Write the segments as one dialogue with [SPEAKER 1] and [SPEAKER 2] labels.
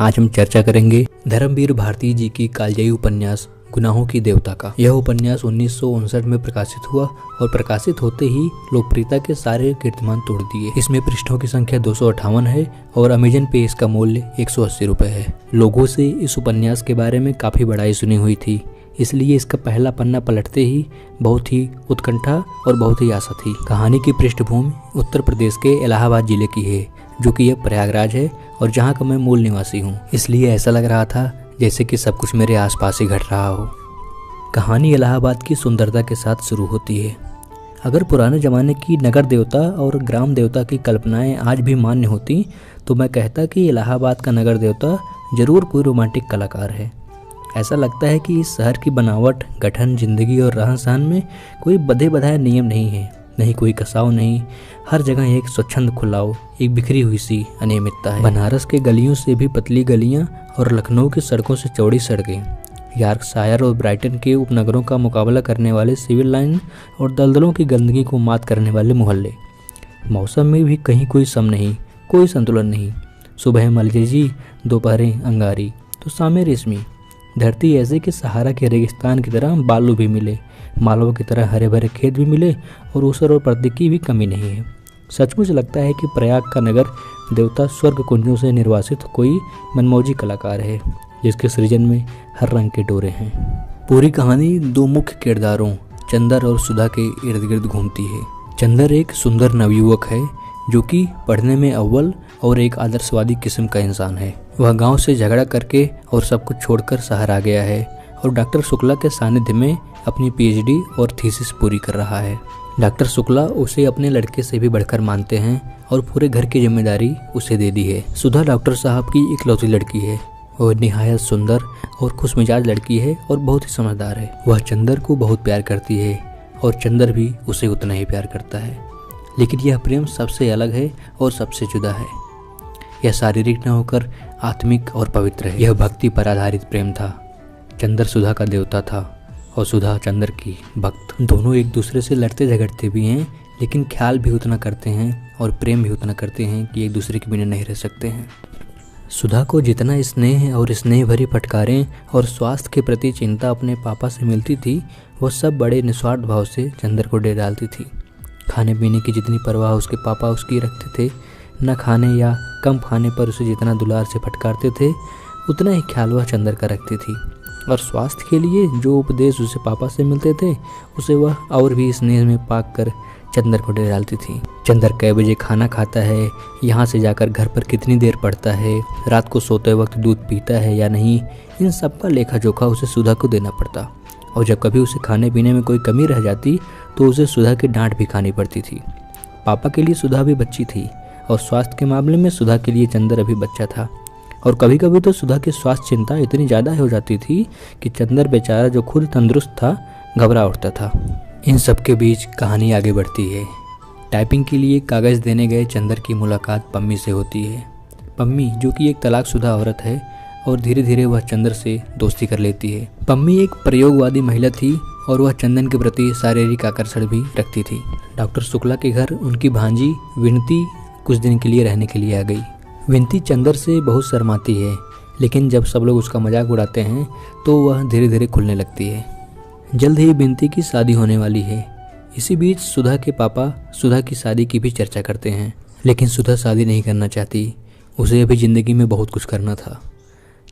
[SPEAKER 1] आज हम चर्चा करेंगे धर्मवीर भारती जी की कालजयी उपन्यास गुनाहों की देवता का। यह उपन्यास 1959 में प्रकाशित हुआ और प्रकाशित होते ही लोकप्रियता के सारे कीर्तिमान तोड़ दिए। इसमें पृष्ठों की संख्या 258 है और अमेजन पे इसका मूल्य 180 रुपए है। लोगों से इस उपन्यास के बारे में काफी बड़ाई सुनी हुई थी, इसलिए इसका पहला पन्ना पलटते ही बहुत ही उत्कंठा और बहुत ही आशा थी। कहानी की पृष्ठभूमि उत्तर प्रदेश के इलाहाबाद जिले की है, जो कि यह प्रयागराज है और जहाँ का मैं मूल निवासी हूँ, इसलिए ऐसा लग रहा था जैसे कि सब कुछ मेरे आसपास ही घट रहा हो। कहानी इलाहाबाद की सुंदरता के साथ शुरू होती है। अगर पुराने ज़माने की नगर देवता और ग्राम देवता की कल्पनाएं आज भी मान्य होती तो मैं कहता कि इलाहाबाद का नगर देवता जरूर कोई रोमांटिक कलाकार है। ऐसा लगता है कि इस शहर की बनावट, गठन, जिंदगी और रहन सहन में कोई बधे बधाए नियम नहीं है, नहीं कोई कसाव नहीं। हर जगह एक स्वच्छंद खुलाव, एक बिखरी हुई सी अनियमितता है। बनारस के गलियों से भी पतली गलियां और लखनऊ की सड़कों से चौड़ी सड़कें, यॉर्कशायर और ब्राइटन के उपनगरों का मुकाबला करने वाले सिविल लाइन और दलदलों की गंदगी को मात करने वाले मोहल्ले। मौसम में भी कहीं कोई सम नहीं, कोई संतुलन नहीं। सुबह मलजेजी, दोपहरें अंगारी तो शामें रेशमी। धरती ऐसे कि सहारा के रेगिस्तान की तरह बालू भी मिले, मालवा की तरह हरे भरे खेत भी मिले और ऊसर और पर्दे की भी कमी नहीं है। सचमुच लगता है कि प्रयाग का नगर देवता स्वर्ग कुंजों से निर्वासित कोई मनमौजी कलाकार है, जिसके सृजन में हर रंग के डोरे हैं। पूरी कहानी दो मुख्य किरदारों चंदर और सुधा के इर्द गिर्द घूमती है। चंदर एक सुंदर नवयुवक है जो कि पढ़ने में अव्वल और एक आदर्शवादी किस्म का इंसान है। वह गांव से झगड़ा करके और सब कुछ छोड़कर शहर आ गया है और डॉक्टर शुक्ला के सानिध्य में अपनी पीएचडी और थीसिस पूरी कर रहा है। डॉक्टर शुक्ला उसे अपने लड़के से भी बढ़कर मानते हैं और पूरे घर की जिम्मेदारी उसे दे दी है। सुधा डॉक्टर साहब की इकलौती लड़की है। वह निहायत सुंदर और खुशमिजाज लड़की है और बहुत ही समझदार है। वह चंदर को बहुत प्यार करती है और चंदर भी उसे उतना ही प्यार करता है, लेकिन यह प्रेम सबसे अलग है और सबसे जुदा है। यह शारीरिक न होकर आत्मिक और पवित्र है। यह भक्ति पर आधारित प्रेम था। चंदर सुधा का देवता था और सुधा चंदर की भक्त। दोनों एक दूसरे से लड़ते झगड़ते भी हैं, लेकिन ख्याल भी उतना करते हैं और प्रेम भी उतना करते हैं कि एक दूसरे के बिना नहीं रह सकते हैं। सुधा को जितना स्नेह और स्नेह भरी फटकारें और स्वास्थ्य के प्रति चिंता अपने पापा से मिलती थी, वह सब बड़े निस्वार्थ भाव से चंदर को दे डालती थी। खाने पीने की जितनी परवाह उसके पापा उसकी रखते थे, न खाने या कम खाने पर उसे जितना दुलार से फटकारते थे, उतना ही ख्याल वह चंदर का रखती थी। और स्वास्थ्य के लिए जो उपदेश उसे पापा से मिलते थे, उसे वह और भी स्नेह में पाक कर चंदर को दे डालती थी। चंदर कै बजे खाना खाता है, यहाँ से जाकर घर पर कितनी देर पढ़ता है, रात को सोते वक्त दूध पीता है या नहीं, इन सब का लेखा जोखा उसे सुधा को देना पड़ता। और जब कभी उसे खाने पीने में कोई कमी रह जाती तो उसे सुधा की डांट भी खानी पड़ती थी। पापा के लिए सुधा भी बच्ची थी और स्वास्थ्य के मामले में सुधा के लिए चंदर अभी बच्चा था। और कभी कभी तो सुधा की स्वास्थ्य चिंता इतनी ज़्यादा हो जाती थी कि चंदर बेचारा जो खुद तंदुरुस्त था घबरा उठता था। इन सब के बीच कहानी आगे बढ़ती है। टाइपिंग के लिए कागज़ देने गए चंदर की मुलाकात पम्मी से होती है। पम्मी जो कि एक तलाकशुदा औरत है और धीरे धीरे वह चंदर से दोस्ती कर लेती है। पम्मी एक प्रयोगवादी महिला थी और वह चंदन के प्रति शारीरिक आकर्षण भी रखती थी। डॉक्टर शुक्ला के घर उनकी भांजी विनती कुछ दिन के लिए रहने के लिए आ गई। विनती चंदर से बहुत शर्माती है, लेकिन जब सब लोग उसका मजाक उड़ाते हैं तो वह धीरे धीरे खुलने लगती है। जल्द ही विनती की शादी होने वाली है। इसी बीच सुधा के पापा सुधा की शादी की भी चर्चा करते हैं, लेकिन सुधा शादी नहीं करना चाहती। उसे अभी ज़िंदगी में बहुत कुछ करना था।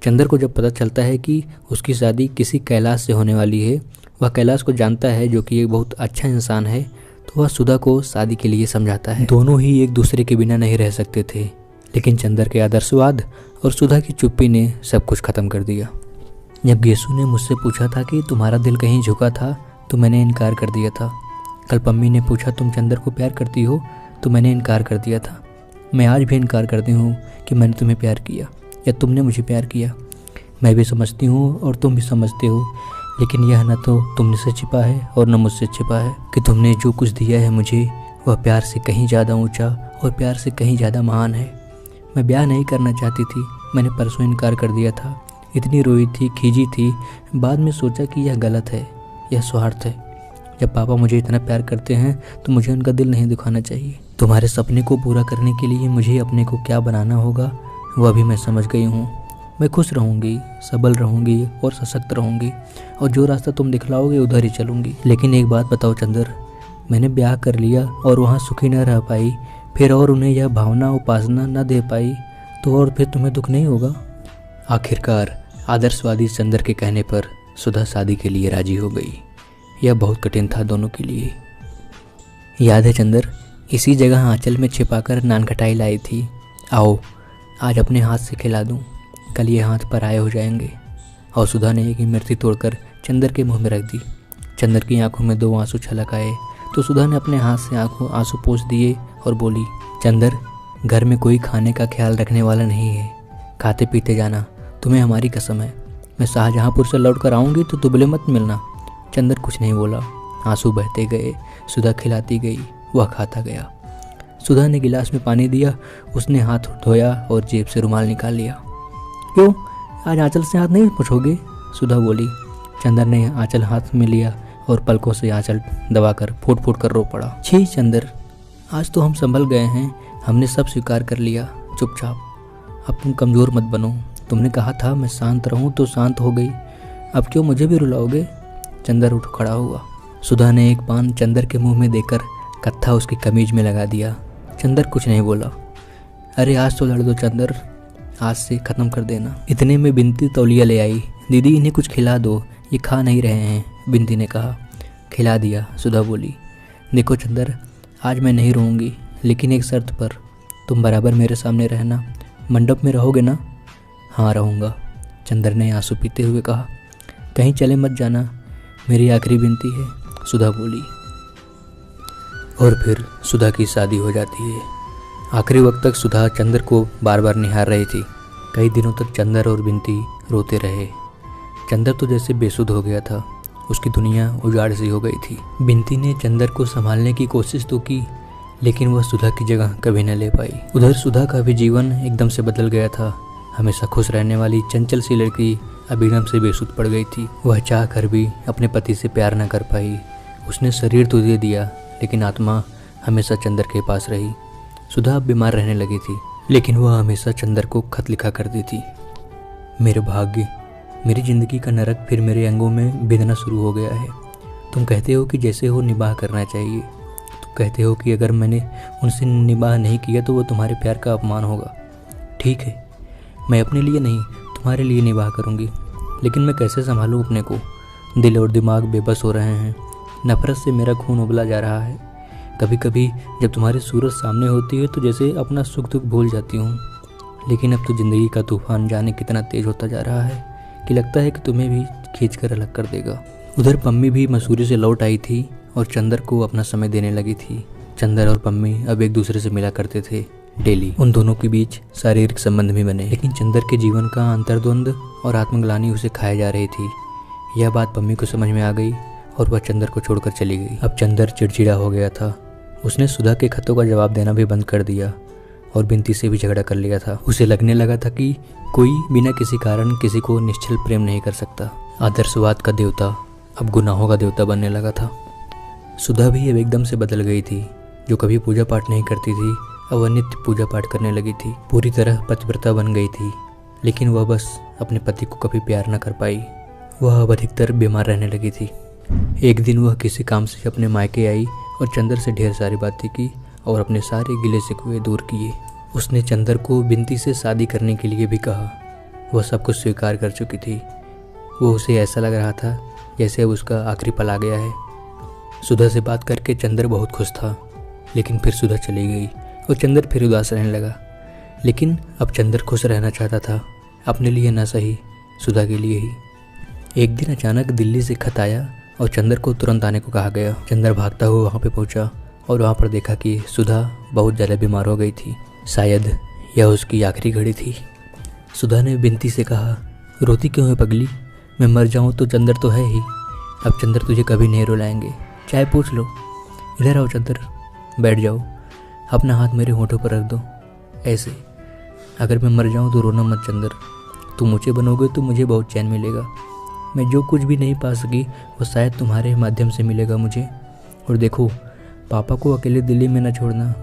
[SPEAKER 1] चंदर को जब पता चलता है कि उसकी शादी किसी कैलाश से होने वाली है, वह कैलाश को जानता है जो कि एक बहुत अच्छा इंसान है, तो वह सुधा को शादी के लिए समझाता है। दोनों ही एक दूसरे के बिना नहीं रह सकते थे, लेकिन चंदर के आदर्शवाद और सुधा की चुप्पी ने सब कुछ खत्म कर दिया। जब गेसू ने मुझसे पूछा था कि तुम्हारा दिल कहीं झुका था तो मैंने इनकार कर दिया था। कल पम्मी ने पूछा तुम चंदर को प्यार करती हो तो मैंने इनकार कर दिया था। मैं आज भी इनकार करती हूँ कि मैंने तुम्हें प्यार किया या तुमने मुझे प्यार किया। मैं भी समझती हूँ और तुम भी समझते हो, लेकिन यह न तो तुमने से छिपा है और न मुझसे छिपा है कि तुमने जो कुछ दिया है मुझे, वह प्यार से कहीं ज़्यादा ऊँचा और प्यार से कहीं ज़्यादा महान है। मैं ब्याह नहीं करना चाहती थी, मैंने परसों इनकार कर दिया था। इतनी रोई थी, खींची थी, बाद में सोचा कि यह गलत है, यह स्वार्थ है। जब पापा मुझे इतना प्यार करते हैं तो मुझे उनका दिल नहीं दुखाना चाहिए। तुम्हारे सपने को पूरा करने के लिए मुझे अपने को क्या बनाना होगा वह भी मैं समझ गई हूँ। मैं खुश रहूँगी, सबल रहूँगी और सशक्त रहूँगी, और जो रास्ता तुम दिखलाओगे उधर ही चलूँगी। लेकिन एक बात बताओ चंदर, मैंने ब्याह कर लिया और वहाँ सुखी न रह पाई, फिर और उन्हें यह भावना उपासना न दे पाई, तो और फिर तुम्हें दुख नहीं होगा? आखिरकार आदर्शवादी चंदर के कहने पर सुधा शादी के लिए राजी हो गई। यह बहुत कठिन था दोनों के लिए। याद है चंदर, इसी जगह आंचल में छिपाकर नानखटाई लाई थी। आओ आज अपने हाथ से खिला दूं, कल ये हाथ पर आए हो जाएंगे। और सुधा ने एक इमरती तोड़कर चंदर के मुंह में रख दी। चंदर की आंखों में 2 आंसू छलक आए तो सुधा ने अपने हाथ से आंसू पोंछ दिए और बोली, चंदर, घर में कोई खाने का ख्याल रखने वाला नहीं है, खाते पीते जाना, तुम्हें हमारी कसम है। मैं शाहजहाँपुर से लौट कर आऊँगी तो दुबले मत मिलना। चंदर कुछ नहीं बोला। आंसू बहते गए, सुधा खिलाती गई, वह खाता गया। सुधा ने गिलास में पानी दिया, उसने हाथ धोया और जेब से रुमाल निकाल लिया। क्यों, आज आंचल से हाथ नहीं पोंछोगे? सुधा बोली। चंदर ने आंचल हाथ में लिया और पलकों से आंचल दबाकर फूट फूट कर रो पड़ा। छी चंदर, आज तो हम संभल गए हैं, हमने सब स्वीकार कर लिया। चुपचाप, अब तुम कमज़ोर मत बनो। तुमने कहा था मैं शांत रहूं तो शांत हो गई, अब क्यों मुझे भी रुलाओगे? चंदर उठ खड़ा हुआ। सुधा ने एक पान चंदर के मुंह में देकर कत्था उसकी कमीज में लगा दिया। चंदर कुछ नहीं बोला। अरे आज तो लड़ दो चंदर, आज से ख़त्म कर देना। इतने में बिनती तौलिया ले आई। दीदी इन्हें कुछ खिला दो, ये खा नहीं रहे हैं, बिनती ने कहा। खिला दिया, सुधा बोली। देखो चंदर, आज मैं नहीं रहूँगी, लेकिन एक शर्त पर, तुम बराबर मेरे सामने रहना। मंडप में रहोगे ना? हाँ रहूँगा, चंदर ने आंसू पीते हुए कहा। कहीं चले मत जाना, मेरी आखिरी विनती है, सुधा बोली। और फिर सुधा की शादी हो जाती है। आखिरी वक्त तक सुधा चंदर को बार बार निहार रही थी। कई दिनों तक चंदर और बिनती रोते रहे। चंदर तो जैसे बेसुध हो गया था, उसकी दुनिया उजाड़ सी हो गई थी। बिनती ने चंदर को संभालने की कोशिश तो की, लेकिन वह सुधा की जगह कभी न ले पाई। उधर सुधा का भी जीवन एकदम से बदल गया था। हमेशा खुश रहने वाली चंचल सी लड़की अब एकदम से बेसुध पड़ गई थी। वह चाह कर भी अपने पति से प्यार न कर पाई। उसने शरीर तो दे दिया, लेकिन आत्मा हमेशा चंदर के पास रही। सुधा अब बीमार रहने लगी थी, लेकिन वह हमेशा चंदर को खत लिखा करती थी। मेरे भाग्य, मेरी ज़िंदगी का नरक फिर मेरे अंगों में बिधना शुरू हो गया है। तुम कहते हो कि जैसे हो निबाह करना चाहिए। तुम कहते हो कि अगर मैंने उनसे निबाह नहीं किया तो वो तुम्हारे प्यार का अपमान होगा। ठीक है, मैं अपने लिए नहीं तुम्हारे लिए निबाह करूँगी, लेकिन मैं कैसे संभालूँ अपने को? दिल और दिमाग बेबस हो रहे हैं। नफरत से मेरा खून उबला जा रहा है। कभी कभी जब तुम्हारी सूरत सामने होती है तो जैसे अपना सुख दुख भूल जाती हूँ, लेकिन अब तो ज़िंदगी का तूफान जाने कितना तेज होता जा रहा है कि लगता है कि तुम्हें भी खींच कर अलग कर देगा। उधर पम्मी भी मसूरी से लौट आई थी और चंदर को अपना समय देने लगी थी। चंदर और पम्मी अब एक दूसरे से मिला करते थे डेली। उन दोनों के बीच शारीरिक संबंध भी बने, लेकिन चंदर के जीवन का अंतर्द्वंद और आत्मग्लानि उसे खाए जा रही थी। यह बात पम्मी को समझ में आ गई और वह चंदर को छोड़कर चली गई। अब चंदर चिड़चिड़ा हो गया था। उसने सुधा के खतों का जवाब देना भी बंद कर दिया और बिनती से भी झगड़ा कर लिया था। उसे लगने लगा था कि कोई बिना किसी कारण किसी को निश्चल प्रेम नहीं कर सकता। आदर्शवाद का देवता अब गुनाहों का देवता बनने लगा था। सुधा भी अब एकदम से बदल गई थी। जो कभी पूजा पाठ नहीं करती थी, अब वह नित्य पूजा पाठ करने लगी थी। पूरी तरह पतिव्रता बन गई थी, लेकिन वह बस अपने पति को कभी प्यार न कर पाई। वह अब अधिकतर बीमार रहने लगी थी। एक दिन वह किसी काम से अपने मायके आई और चंदर से ढेर सारी बातें की और अपने सारे गिले शिकवे दूर किए। उसने चंदर को बिनती से शादी करने के लिए भी कहा। वह सब कुछ स्वीकार कर चुकी थी। वो उसे ऐसा लग रहा था जैसे अब उसका आखिरी पल आ गया है। सुधा से बात करके चंदर बहुत खुश था, लेकिन फिर सुधा चली गई और चंदर फिर उदास रहने लगा। लेकिन अब चंदर खुश रहना चाहता था, अपने लिए न सही, सुधा के लिए ही। एक दिन अचानक दिल्ली से खत आया और चंदर को तुरंत आने को कहा गया। चंदर भागता हुआ वहाँ पे पहुँचा और वहाँ पर देखा कि सुधा बहुत ज़्यादा बीमार हो गई थी। शायद यह उसकी आखिरी घड़ी थी। सुधा ने बिनती से कहा, रोती क्यों है पगली? मैं मर जाऊँ तो चंदर तो है ही। अब चंदर तुझे कभी नहीं रुलाएंगे, चाहे पूछ लो। इधर आओ चंदर, बैठ जाओ, अपना हाथ मेरे होठों पर रख दो, ऐसे। अगर मैं मर जाऊँ तो रोना मत चंदर। तुम ऊँचे बनोगे तो मुझे बहुत चैन मिलेगा। मैं जो कुछ भी नहीं पा सकी वो शायद तुम्हारे माध्यम से मिलेगा मुझे। और देखो, पापा को अकेले दिल्ली में न छोड़ना।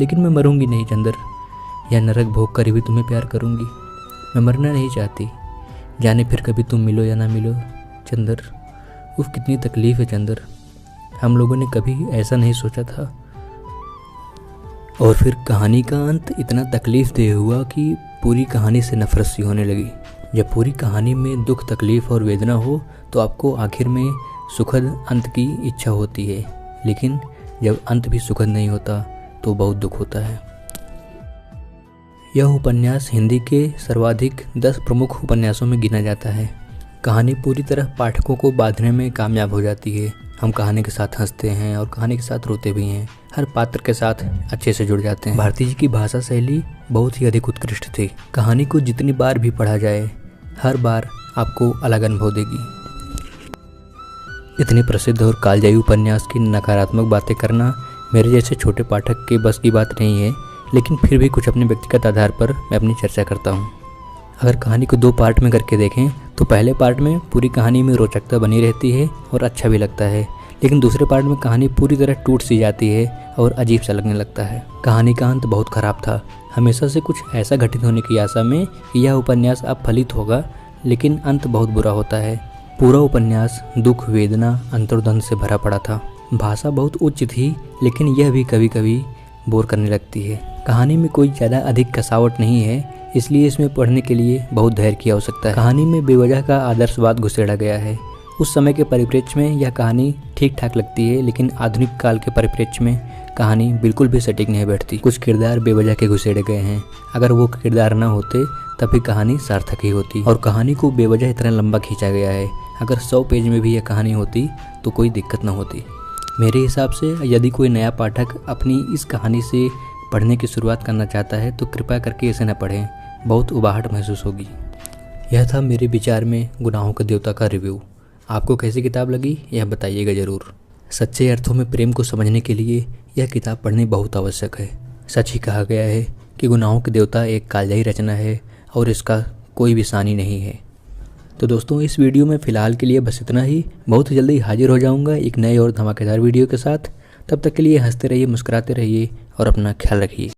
[SPEAKER 1] लेकिन मैं मरूंगी नहीं चंदर। यह नरक भोग कर भी तुम्हें प्यार करूंगी। मैं मरना नहीं चाहती, जाने फिर कभी तुम मिलो या ना मिलो चंदर। उफ कितनी तकलीफ है चंदर, हम लोगों ने कभी ऐसा नहीं सोचा था। और फिर कहानी का अंत इतना तकलीफ दे हुआ कि पूरी कहानी से नफरत सी होने लगी। जब पूरी कहानी में दुख, तकलीफ और वेदना हो तो आपको आखिर में सुखद अंत की इच्छा होती है, लेकिन जब अंत भी सुखद नहीं होता तो बहुत दुख होता है। यह उपन्यास हिंदी के सर्वाधिक 10 प्रमुख उपन्यासों में गिना जाता है। कहानी पूरी तरह पाठकों को बांधने में कामयाब हो जाती है। हम कहानी के साथ हंसते हैं और कहानी के साथ रोते भी हैं। हर पात्र के साथ अच्छे से जुड़ जाते हैं। भारती जी की भाषा शैली बहुत ही अधिक उत्कृष्ट थी। कहानी को जितनी बार भी पढ़ा जाए, हर बार आपको अलग अनुभव देगी। इतने प्रसिद्ध और कालजयी उपन्यास की नकारात्मक बातें करना मेरे जैसे छोटे पाठक के बस की बात नहीं है, लेकिन फिर भी कुछ अपने व्यक्तिगत आधार पर मैं अपनी चर्चा करता हूँ। अगर कहानी को 2 पार्ट में करके देखें तो पहले पार्ट में पूरी कहानी में रोचकता बनी रहती है और अच्छा भी लगता है, लेकिन दूसरे पार्ट में कहानी पूरी तरह टूट सी जाती है और अजीब सा लगने लगता है। कहानी का अंत बहुत खराब था। हमेशा से कुछ ऐसा घटित होने की आशा में कि यह उपन्यास अब फलित होगा, लेकिन अंत बहुत बुरा होता है। पूरा उपन्यास दुख, वेदना, अंतर्द्वंद से भरा पड़ा था। भाषा बहुत उच्च थी, लेकिन यह भी कभी कभी बोर करने लगती है। कहानी में कोई ज़्यादा अधिक कसावट नहीं है, इसलिए इसमें पढ़ने के लिए बहुत धैर्य की आवश्यकता है। कहानी में बेवजह का आदर्शवाद घुसेड़ा गया है। उस समय के परिप्रेक्ष्य में यह कहानी ठीक ठाक लगती है, लेकिन आधुनिक काल के परिप्रेक्ष्य में कहानी बिल्कुल भी सटीक नहीं बैठती। कुछ किरदार बेवजह के घुसेड़े गए हैं। अगर वो किरदार न होते तभी कहानी सार्थक ही होती। और कहानी को बेवजह इतना लंबा खींचा गया है। अगर 100 पेज में भी यह कहानी होती तो कोई दिक्कत न होती। मेरे हिसाब से यदि कोई नया पाठक अपनी इस कहानी से पढ़ने की शुरुआत करना चाहता है तो कृपया करके इसे न पढ़ें, बहुत उबाहट महसूस होगी। यह था मेरे विचार में गुनाहों के देवता का रिव्यू। आपको कैसी किताब लगी यह बताइएगा ज़रूर। सच्चे अर्थों में प्रेम को समझने के लिए यह किताब पढ़नी बहुत आवश्यक है। सच ही कहा गया है कि गुनाहों के देवता एक कालजयी रचना है और इसका कोई भी सानी नहीं है। तो दोस्तों, इस वीडियो में फ़िलहाल के लिए बस इतना ही। बहुत जल्दी हाजिर हो जाऊंगा एक नए और धमाकेदार वीडियो के साथ। तब तक के लिए हंसते रहिए, मुस्कुराते रहिए और अपना ख्याल रखिए।